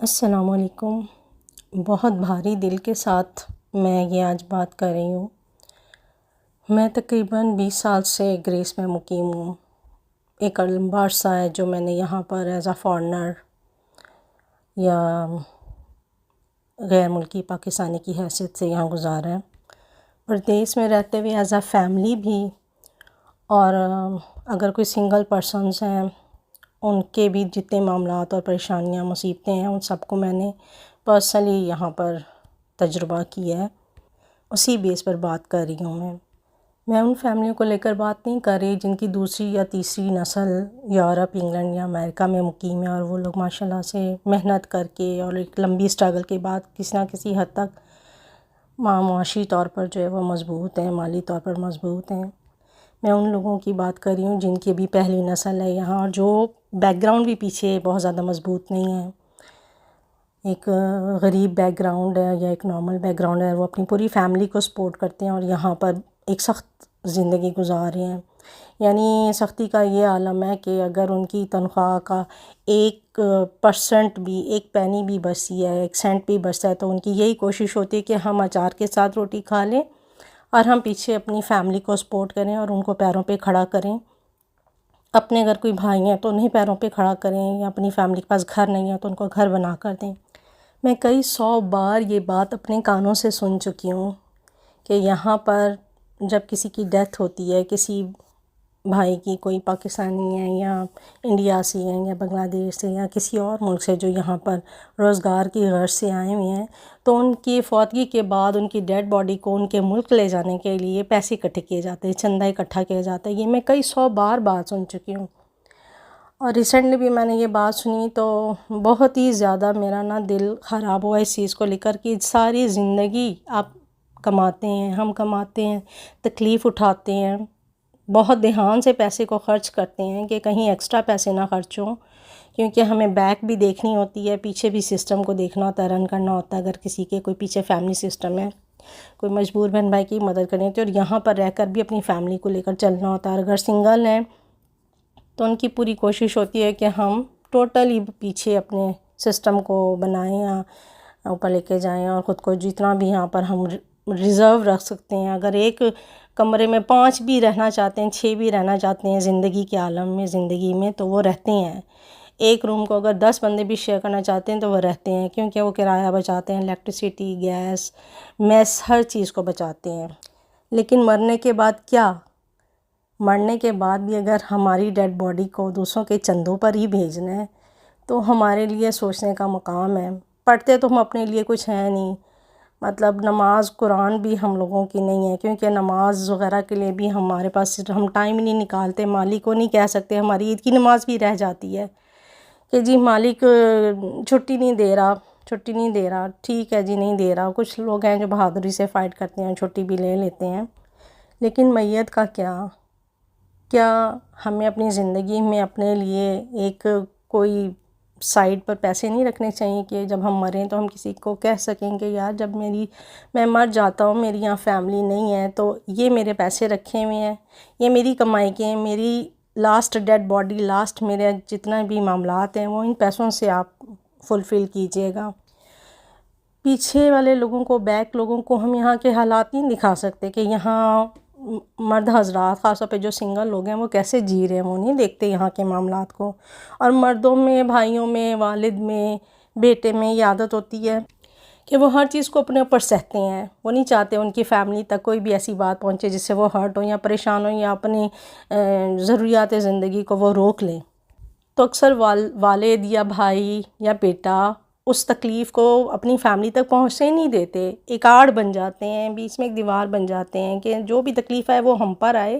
السلام علیکم۔ بہت بھاری دل کے ساتھ میں یہ آج بات کر رہی ہوں۔ میں تقریباً 20 سال سے گریس میں مقیم ہوں۔ ایک لمبا عرصہ ہے جو میں نے یہاں پر ایز اے فارنر یا غیر ملکی پاکستانی کی حیثیت سے یہاں گزارا ہے، پردیس میں رہتے ہوئے ایز اے فیملی بھی، اور اگر کوئی سنگل پرسنس ہیں ان کے بھی جتنے معاملات اور پریشانیاں مصیبتیں ہیں ان سب کو میں نے پرسنلی یہاں پر تجربہ کیا ہے، اسی بیس پر بات کر رہی ہوں۔ میں ان فیملیوں کو لے کر بات نہیں کر رہی جن کی دوسری یا تیسری نسل یورپ، انگلینڈ یا امریکہ میں مقیم ہے، اور وہ لوگ ماشاءاللہ سے محنت کر کے اور ایک لمبی اسٹرگل کے بعد کسی نہ کسی حد تک معاشی طور پر جو ہے وہ مضبوط ہیں، مالی طور پر مضبوط ہیں۔ میں ان لوگوں کی بات کر رہی ہوں جن کی بھی پہلی نسل ہے یہاں، اور جو بیک گراؤنڈ بھی پیچھے بہت زیادہ مضبوط نہیں ہے، ایک غریب بیک گراؤنڈ ہے یا ایک نارمل بیک گراؤنڈ ہے، وہ اپنی پوری فیملی کو سپورٹ کرتے ہیں اور یہاں پر ایک سخت زندگی گزار رہے ہیں۔ یعنی سختی کا یہ عالم ہے کہ اگر ان کی تنخواہ کا 1% بھی، 1 پینی بھی بچتی ہے، 1 سینٹ بھی بچتا ہے، تو ان کی یہی کوشش ہوتی ہے کہ ہم اچار کے ساتھ روٹی کھا لیں اور ہم پیچھے اپنی فیملی کو سپورٹ کریں اور ان کو پیروں پہ کھڑا کریں۔ اپنے اگر کوئی بھائی ہیں تو انہیں پیروں پہ کھڑا کریں، یا اپنی فیملی کے پاس گھر نہیں ہے تو ان کو گھر بنا کر دیں۔ میں کئی 100 بار یہ بات اپنے کانوں سے سن چکی ہوں کہ یہاں پر جب کسی کی ڈیتھ ہوتی ہے، کسی بھائی کی، کوئی پاکستانی ہے یا انڈیا سے ہیں یا بنگلہ دیش سے یا کسی اور ملک سے جو یہاں پر روزگار کی غرض سے آئے ہوئے ہیں، تو ان کی فوتگی کے بعد ان کی ڈیڈ باڈی کو ان کے ملک لے جانے کے لیے پیسے اکٹھے کیے جاتے ہیں، چندہ اکٹھا کیا جاتا ہے۔ یہ میں کئی 100 بار بات سن چکی ہوں، اور ریسنٹلی بھی میں نے یہ بات سنی تو بہت ہی زیادہ میرا دل خراب ہوا اس چیز کو لے کر کہ ساری زندگی آپ کماتے ہیں، ہم کماتے ہیں، تکلیف اٹھاتے ہیں، بہت دھیان سے پیسے کو خرچ کرتے ہیں کہ کہیں ایکسٹرا پیسے نہ خرچ ہوں، کیونکہ ہمیں بیک بھی دیکھنی ہوتی ہے، پیچھے بھی سسٹم کو دیکھنا ہوتا ہے، رن کرنا ہوتا ہے۔ اگر کسی کے کوئی پیچھے فیملی سسٹم ہے، کوئی مجبور بہن بھائی کی مدد کرنی ہوتی ہے، اور یہاں پر رہ کر بھی اپنی فیملی کو لے کر چلنا ہوتا ہے۔ اور اگر سنگل ہیں تو ان کی پوری کوشش ہوتی ہے کہ ہم ٹوٹلی پیچھے اپنے سسٹم کو بنائیں یا اوپر لے کے جائیں، اور خود کو جتنا بھی یہاں پر ہم ریزرو رکھ سکتے ہیں، اگر ایک کمرے میں 5 بھی رہنا چاہتے ہیں، 6 بھی رہنا چاہتے ہیں زندگی کے عالم میں، زندگی میں، تو وہ رہتے ہیں۔ ایک روم کو اگر 10 بندے بھی شیئر کرنا چاہتے ہیں تو وہ رہتے ہیں، کیونکہ وہ کرایہ بچاتے ہیں، الیکٹریسٹی، گیس، میس، ہر چیز کو بچاتے ہیں۔ لیکن مرنے کے بعد کیا؟ مرنے کے بعد بھی اگر ہماری ڈیڈ باڈی کو دوسروں کے چندوں پر ہی بھیجنا ہے تو ہمارے لیے سوچنے کا مقام ہے۔ پڑھتے تو ہم اپنے لیے کچھ ہیں نہیں، مطلب نماز قرآن بھی ہم لوگوں کی نہیں ہے، کیونکہ نماز وغیرہ کے لیے بھی ہمارے پاس ہم ٹائم ہی نہیں نکالتے۔ مالک کو نہیں کہہ سکتے، ہماری عید کی نماز بھی رہ جاتی ہے کہ جی مالک چھٹی نہیں دے رہا، چھٹی نہیں دے رہا، ٹھیک ہے جی نہیں دے رہا۔ کچھ لوگ ہیں جو بہادری سے فائٹ کرتے ہیں، چھٹی بھی لے لیتے ہیں، لیکن میت کا کیا ہمیں اپنی زندگی میں اپنے لیے ایک کوئی سائڈ پر پیسے نہیں رکھنے چاہیے کہ جب ہم مریں تو ہم کسی کو کہہ سکیں کہ یار جب میں مر جاتا ہوں، میری یہاں فیملی نہیں ہے، تو یہ میرے پیسے رکھے ہوئے ہیں، یہ میری کمائی کے ہیں، میری لاسٹ ڈیڈ باڈی، لاسٹ میرے جتنا بھی معاملات ہیں وہ ان پیسوں سے آپ فلفل کیجیے گا۔ پیچھے والے لوگوں کو، بیک لوگوں کو ہم یہاں کے حالات نہیں دکھا سکتے کہ یہاں مرد حضرات، خاص طور پہ جو سنگل لوگ ہیں، وہ کیسے جی رہے ہیں، وہ نہیں دیکھتے یہاں کے معاملات کو۔ اور مردوں میں، بھائیوں میں، والد میں، بیٹے میں یہ عادت ہوتی ہے کہ وہ ہر چیز کو اپنے اوپر سہتے ہیں، وہ نہیں چاہتے ان کی فیملی تک کوئی بھی ایسی بات پہنچے جس سے وہ ہرٹ ہوں یا پریشان ہوں یا اپنی ضروریات زندگی کو وہ روک لیں۔ تو اکثر والد یا بھائی یا بیٹا اس تکلیف کو اپنی فیملی تک پہنچنے ہی نہیں دیتے، ایک آڑ بن جاتے ہیں، بیچ میں ایک دیوار بن جاتے ہیں کہ جو بھی تکلیف ہے وہ ہم پر آئے،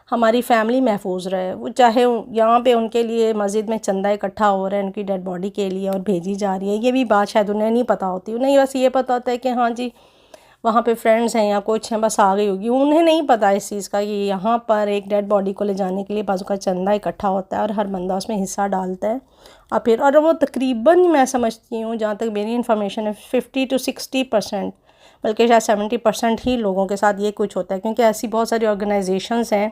ہماری فیملی محفوظ رہے۔ وہ چاہے یہاں پہ ان کے لیے مسجد میں چندہ اکٹھا ہو رہا ہے ان کی ڈیڈ باڈی کے لیے اور بھیجی جا رہی ہے، یہ بھی بات شاید انہیں نہیں پتہ ہوتی۔ انہیں بس یہ پتہ ہوتا ہے کہ ہاں جی وہاں پہ فرینڈز ہیں یا کچھ ہیں، بس آ گئی ہوگی۔ انہیں نہیں پتہ اس چیز کا کہ یہاں پر ایک ڈیڈ باڈی کو لے جانے کے لیے بازو کا چندہ اکٹھا ہوتا ہے اور ہر بندہ اس میں حصہ ڈالتا ہے، اور وہ تقریباً میں سمجھتی ہوں، جہاں تک میری انفارمیشن ہے، 50 to 60%، بلکہ شاید 70% ہی لوگوں کے ساتھ یہ کچھ ہوتا ہے، کیونکہ ایسی بہت ساری آرگنائزیشنز ہیں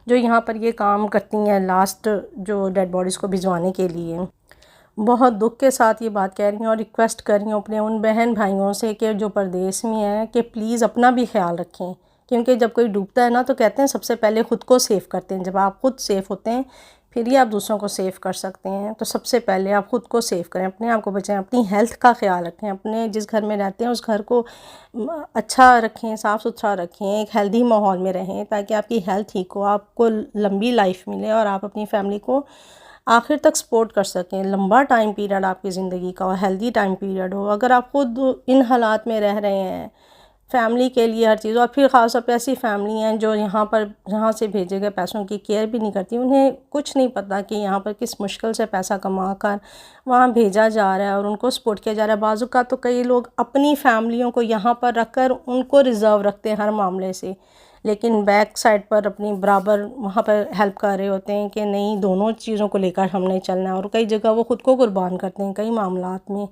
جو یہاں پر یہ کام کرتی ہیں لاسٹ جو ڈیڈ باڈیز کو بھجوانے کے لیے۔ بہت دکھ کے ساتھ یہ بات کہہ رہی ہوں اور ریکویسٹ کر رہی ہوں اپنے ان بہن بھائیوں سے کہ جو پردیس میں ہیں کہ پلیز اپنا بھی خیال رکھیں، کیونکہ جب کوئی ڈوبتا ہے نا تو کہتے ہیں سب سے پہلے خود کو سیو کرتے ہیں، جب آپ خود سیف ہوتے ہیں پھر ہی آپ دوسروں کو سیو کر سکتے ہیں، تو سب سے پہلے آپ خود کو سیو کریں، اپنے آپ کو بچائیں، اپنی ہیلتھ کا خیال رکھیں، اپنے جس گھر میں رہتے ہیں اس گھر کو اچھا رکھیں، صاف ستھرا رکھیں، ایک ہیلدی ماحول میں رہیں تاکہ آپ کی ہیلتھ ٹھیک ہو، آپ کو لمبی لائف ملے اور آپ اپنی فیملی کو آخر تک سپورٹ کر سکیں، لمبا ٹائم پیریڈ آپ کی زندگی کا ہو، ہیلدی ٹائم پیریڈ ہو۔ اگر آپ خود ان حالات میں رہ رہے ہیں، فیملی کے لیے ہر چیز، اور پھر خاص طور پہ ایسی فیملی ہیں جو یہاں سے بھیجے گئے پیسوں کی کیئر بھی نہیں کرتی، انہیں کچھ نہیں پتہ کہ یہاں پر کس مشکل سے پیسہ کما کر وہاں بھیجا جا رہا ہے اور ان کو سپورٹ کیا جا رہا ہے۔ بعض اوقات تو کئی لوگ اپنی فیملیوں کو یہاں پر رکھ کر ان کو ریزرو رکھتے ہیں ہر معاملے سے، لیکن بیک سائڈ پر اپنی برابر وہاں پر ہیلپ کر رہے ہوتے ہیں کہ نہیں، دونوں چیزوں کو لے کر ہم نے چلنا ہے، اور کئی جگہ وہ خود کو قربان کرتے ہیں کئی معاملات میں۔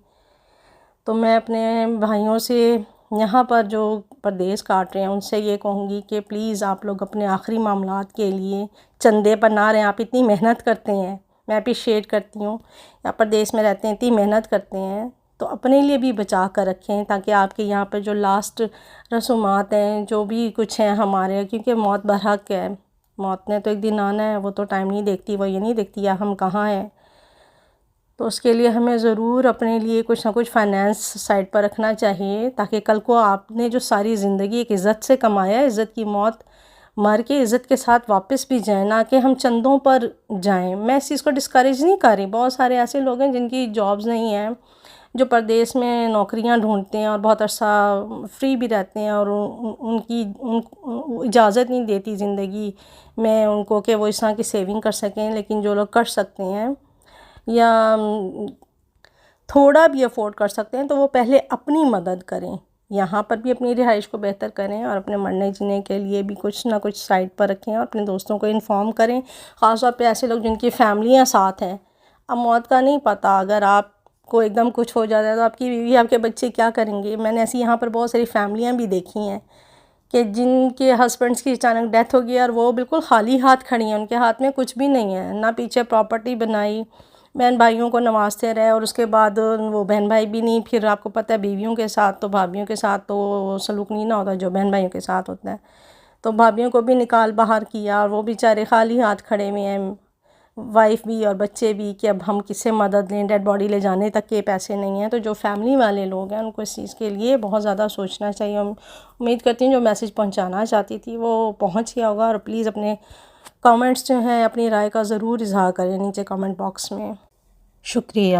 تو میں اپنے بھائیوں سے یہاں پر جو پردیس کاٹ رہے ہیں ان سے یہ کہوں گی کہ پلیز آپ لوگ اپنے آخری معاملات کے لیے چندے پر نہ رہیں، آپ اتنی محنت کرتے ہیں، میں اپریشیٹ کرتی ہوں، یا پردیس میں رہتے ہیں اتنی محنت کرتے ہیں، تو اپنے لیے بھی بچا کر رکھیں تاکہ آپ کے یہاں پہ جو لاسٹ رسومات ہیں، جو بھی کچھ ہیں ہمارے، کیونکہ موت برحق ہے، موت نے تو ایک دن آنا ہے، وہ تو ٹائم نہیں دیکھتی، وہ یہ نہیں دیکھتی یا ہم کہاں ہیں، تو اس کے لیے ہمیں ضرور اپنے لیے کچھ نہ کچھ فائنینس سائڈ پر رکھنا چاہیے تاکہ کل کو آپ نے جو ساری زندگی ایک عزت سے کمایا ہے، عزت کی موت مر کے عزت کے ساتھ واپس بھی جائیں، نہ کہ ہم چندوں پر جائیں۔ میں اس چیز کو ڈسکریج نہیں کر رہی، بہت سارے ایسے لوگ ہیں جن کی جابز نہیں ہیں، جو پردیس میں نوکریاں ڈھونڈتے ہیں اور بہت عرصہ فری بھی رہتے ہیں، اور ان کی اجازت نہیں دیتی زندگی میں ان کو کہ وہ اس طرح کی سیونگ کر سکیں، لیکن جو لوگ کر سکتے ہیں یا تھوڑا بھی افورڈ کر سکتے ہیں تو وہ پہلے اپنی مدد کریں، یہاں پر بھی اپنی رہائش کو بہتر کریں اور اپنے مرنے جینے کے لیے بھی کچھ نہ کچھ سائڈ پر رکھیں اور اپنے دوستوں کو انفارم کریں، خاص طور پہ ایسے لوگ جن کی فیملیاں ساتھ ہیں۔ اب موت کا نہیں پتہ، اگر آپ کو ایک دم کچھ ہو جاتا ہے تو آپ کی بیوی، آپ کے بچے کیا کریں گے؟ میں نے ایسی یہاں پر بہت ساری فیملیاں بھی دیکھی ہیں کہ جن کے ہسبینڈس کی اچانک ڈیتھ ہو گئی اور وہ بالکل خالی ہاتھ کھڑی ہیں، ان کے ہاتھ میں کچھ بھی نہیں ہے، نہ پیچھے پراپرٹی بنائی، بہن بھائیوں کو نوازتے رہے، اور اس کے بعد وہ بہن بھائی بھی نہیں، پھر آپ کو پتہ ہے بیویوں کے ساتھ تو بھابھیوں کے ساتھ تو سلوک نہیں نہ ہوتا جو بہن بھائیوں کے ساتھ ہوتا ہے، تو بھابھیوں کو بھی نکال باہر کیا اور وہ بیچارے خالی ہاتھ کھڑے ہوئے ہیں، وائف بھی اور بچے بھی، کہ اب ہم کس سے مدد لیں، ڈیڈ باڈی لے جانے تک کے پیسے نہیں ہیں۔ تو جو فیملی والے لوگ ہیں ان کو اس چیز کے لیے بہت زیادہ سوچنا چاہیے۔ امید کرتی ہوں جو میسیج پہنچانا چاہتی تھی وہ پہنچ گیا ہوگا، اور پلیز اپنے کامنٹس جو ہیں، اپنی رائے کا ضرور اظہار کریں نیچے کامنٹ باکس میں۔ شکریہ۔